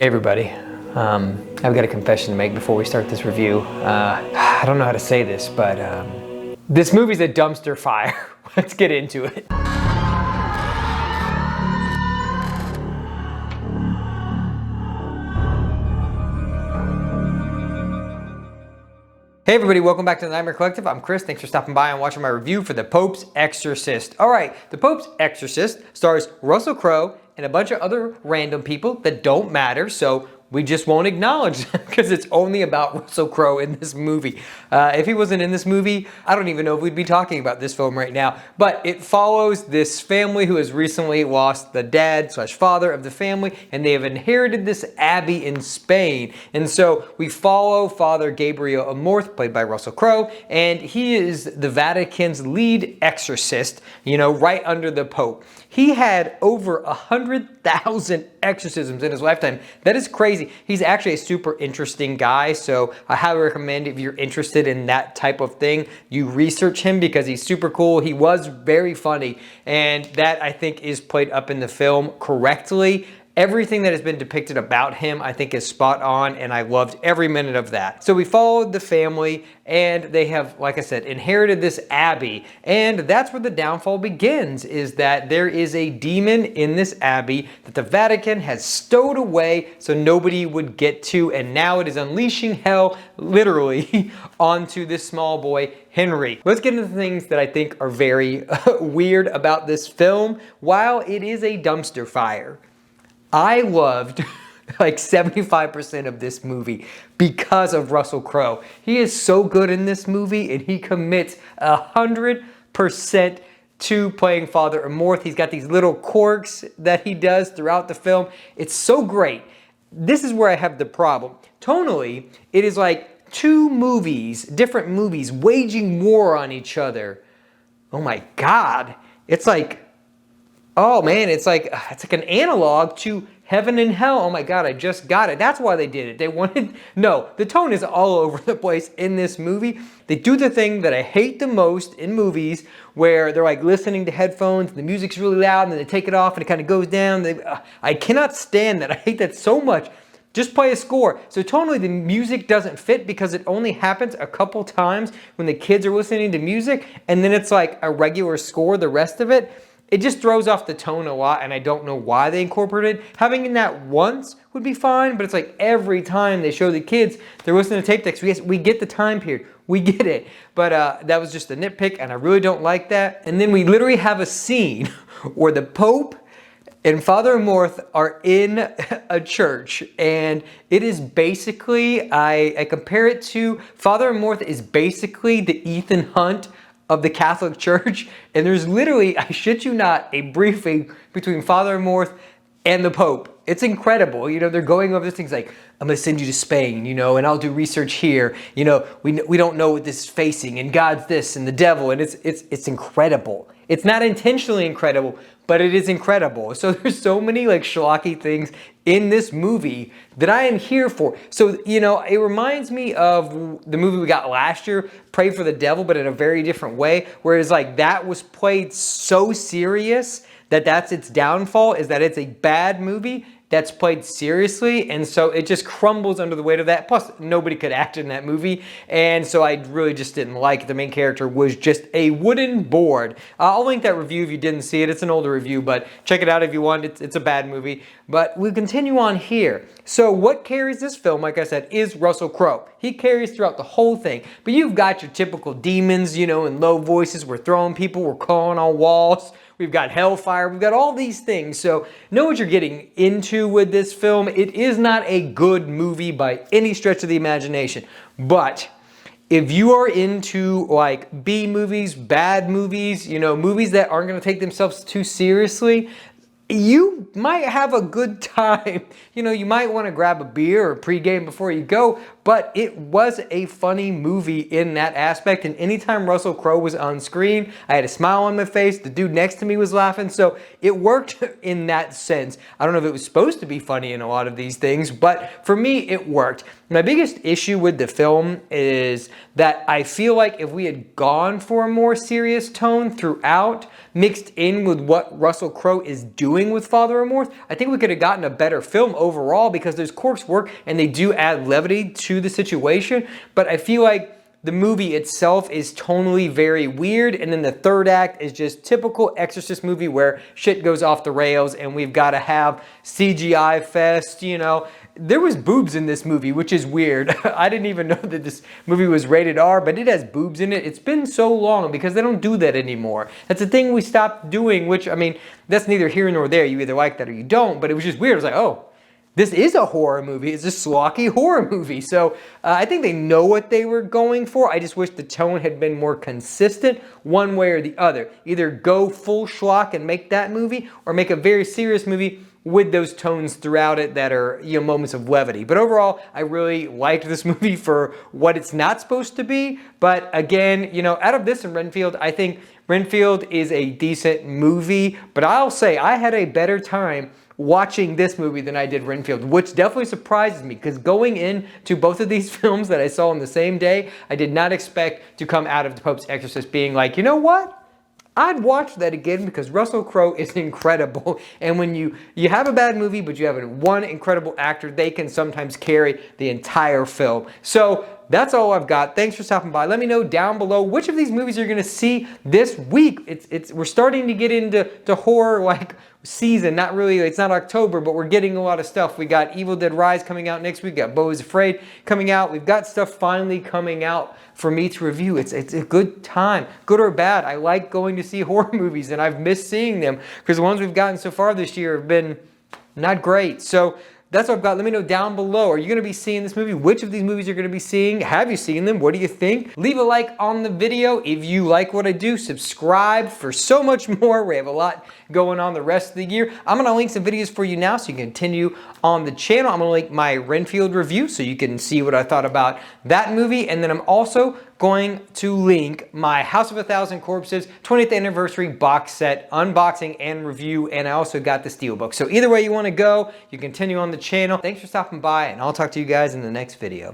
Hey everybody, I've got a confession to make before we start this review. I don't know how to say this, but this movie's a dumpster fire. Let's get into it. Hey everybody, welcome back to the Nightmare Collective. I'm Chris. Thanks for stopping by and watching my review for The Pope's Exorcist. Alright, The Pope's Exorcist stars Russell Crowe and a bunch of other random people that don't matter, so we just won't acknowledge them because it's only about Russell Crowe in this movie. If he wasn't in this movie, I don't even know if we'd be talking about this film right now. But it follows this family who has recently lost the dad/father of the family, and they have inherited this abbey in Spain. And so we follow Father Gabriele Amorth, played by Russell Crowe, and he is the Vatican's lead exorcist, you know, right under the Pope. He had over 100,000 exorcisms in his lifetime. That is crazy. He's actually a super interesting guy, so I highly recommend if you're interested in that type of thing, you research him because he's super cool. He was very funny, and that I think is played up in the film correctly. Everything that has been depicted about him, I think, is spot on, and I loved every minute of that. So we followed the family, and they have, like I said, inherited this abbey, and that's where the downfall begins, is that there is a demon in this abbey that the Vatican has stowed away so nobody would get to, and now it is unleashing hell, literally, onto this small boy, Henry. Let's get into the things that I think are very weird about this film. While it is a dumpster fire, I loved like 75% of this movie because of Russell Crowe. He is so good in this movie, and he commits 100% to playing Father Amorth. He's got these little quirks that he does throughout the film. It's so great. This is where I have the problem. Tonally, it is like two movies, different movies, waging war on each other. Oh my God. It's like, oh man, it's like an analog to Heaven and Hell. Oh my God, I just got it. That's why they did it. They wanted, no, the tone is all over the place in this movie. They do the thing that I hate the most in movies where they're like listening to headphones and the music's really loud and then they take it off and it kind of goes down. I cannot stand that. I hate that so much. Just play a score. So tonally the music doesn't fit because it only happens a couple times when the kids are listening to music, and then it's like a regular score the rest of it. It just throws off the tone a lot, and I don't know why they incorporated it. Having that once would be fine, but it's like every time they show the kids, they're listening to tape decks. We get the time period. We get it. But that was just a nitpick, and I really don't like that. And then we literally have a scene where the Pope and Father Amorth are in a church, and it is basically, I compare it to, Father Amorth is basically the Ethan Hunt of the Catholic Church, and there's literally, I shit you not, a briefing between Father Amorth and the Pope. It's incredible. You know, they're going over this things like, I'm going to send you to Spain, you know, and I'll do research here. You know, we don't know what this is facing, and God's this, and the devil, and it's incredible. It's not intentionally incredible, but it is incredible. So there's so many like schlocky things in this movie that I am here for. So, you know, it reminds me of the movie we got last year, Pray for the Devil, but in a very different way. Whereas like that was played so serious that that's its downfall, is that it's a bad movie that's played seriously, and so it just crumbles under the weight of that. Plus, nobody could act in that movie, and so I really just didn't like it. The main character was just a wooden board. I'll link that review if you didn't see it. It's an older review, but check it out if you want. It's a bad movie. But we'll continue on here. So what carries this film, like I said, is Russell Crowe. He carries throughout the whole thing. But you've got your typical demons, you know, in low voices. We're throwing people, we're calling on walls. We've got hellfire, we've got all these things. So know what you're getting into with this film. It is not a good movie by any stretch of the imagination. But if you are into like B movies, bad movies, you know, movies that aren't gonna take themselves too seriously, you might have a good time. You know, you might want to grab a beer or pregame before you go, but it was a funny movie in that aspect. And anytime Russell Crowe was on screen, I had a smile on my face. The dude next to me was laughing. So it worked in that sense. I don't know if it was supposed to be funny in a lot of these things, but for me, it worked. My biggest issue with the film is that I feel like if we had gone for a more serious tone throughout, mixed in with what Russell Crowe is doing doing with Father Amorth, I think we could have gotten a better film overall because those quirks work and they do add levity to the situation. But I feel like the movie itself is tonally very weird, and then the third act is just typical Exorcist movie where shit goes off the rails and we've got to have CGI fest, you know. There was boobs in this movie, which is weird. I didn't even know that this movie was rated R, but it has boobs in it. It's been so long because they don't do that anymore. That's a thing we stopped doing, which, I mean, that's neither here nor there. You either like that or you don't, but it was just weird. It was like, oh, this is a horror movie. It's a schlocky horror movie. So I think they know what they were going for. I just wish the tone had been more consistent one way or the other. Either go full schlock and make that movie, or make a very serious movie with those tones throughout it that are, you know, moments of levity. But overall, I really liked this movie for what it's not supposed to be. But again, you know, out of this and Renfield, I think Renfield is a decent movie. But I'll say I had a better time watching this movie than I did Renfield, which definitely surprises me because going into both of these films that I saw on the same day, I did not expect to come out of The Pope's Exorcist being like, you know what? I'd watch that again because Russell Crowe is incredible. And when you have a bad movie, but you have one incredible actor, they can sometimes carry the entire film. So that's all I've got. Thanks for stopping by. Let me know down below which of these movies you're going to see this week. We're starting to get into horror like season. Not really, it's not October, but we're getting a lot of stuff. We got Evil Dead Rise coming out next week. We got Beau is Afraid coming out. We've got stuff finally coming out for me to review. It's a good time, good or bad. I like going to see horror movies, and I've missed seeing them because the ones we've gotten so far this year have been not great. So that's what I've got. Let me know down below. Are you going to be seeing this movie? Which of these movies you're going to be seeing? Have you seen them? What do you think? Leave a like on the video if you like what I do. Subscribe for so much more. We have a lot going on the rest of the year. I'm going to link some videos for you now so you can continue on the channel. I'm going to link my Renfield review so you can see what I thought about that movie. And then I'm also going to link my House of a Thousand Corpses 20th anniversary box set unboxing and review, and I also got the steelbook. So either way you want to go, you continue on the channel. Thanks for stopping by, and I'll talk to you guys in the next video.